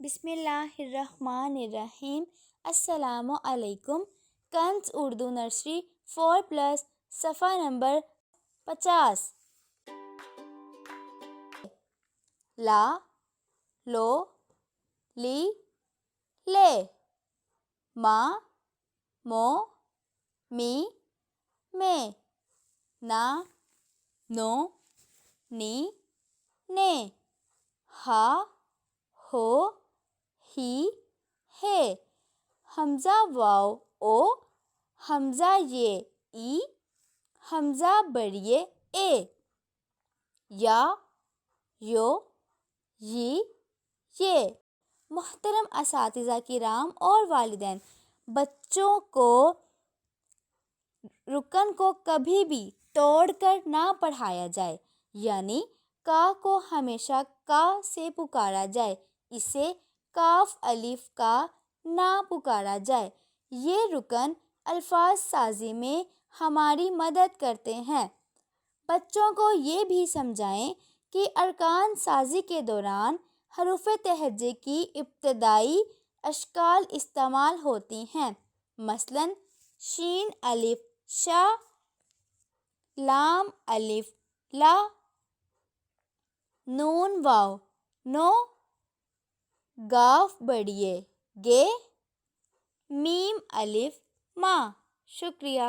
بسم اللہ الرحمن الرحیم۔ السلام علیکم۔ کنز اردو نرسری 4+ صفحہ نمبر 50۔ لا، لو، لی، لے، ما، مو، می، میں، نا، نو، نی، نے، ہا، ہو، ہی، ہے، حمزہ واو او، حمزہ یہ ای، حمزہ بڑھئے اے، یا، یو، ی، یہ۔ محترم اساتذہ کرام اور والدین، بچوں کو رکن کو کبھی بھی توڑ کر نہ پڑھایا جائے، یعنی کا کو ہمیشہ کا سے پکارا جائے، اسے کاف الف کا نہ پکارا جائے۔ یہ رکن الفاظ سازی میں ہماری مدد کرتے ہیں۔ بچوں کو یہ بھی سمجھائیں کہ ارکان سازی کے دوران حروف تہجے کی ابتدائی اشکال استعمال ہوتی ہیں، مثلاً شین الف شا، لام الف لا، نون واو نو، گاف بڑھئے گے، میم الف ما۔ شکریہ۔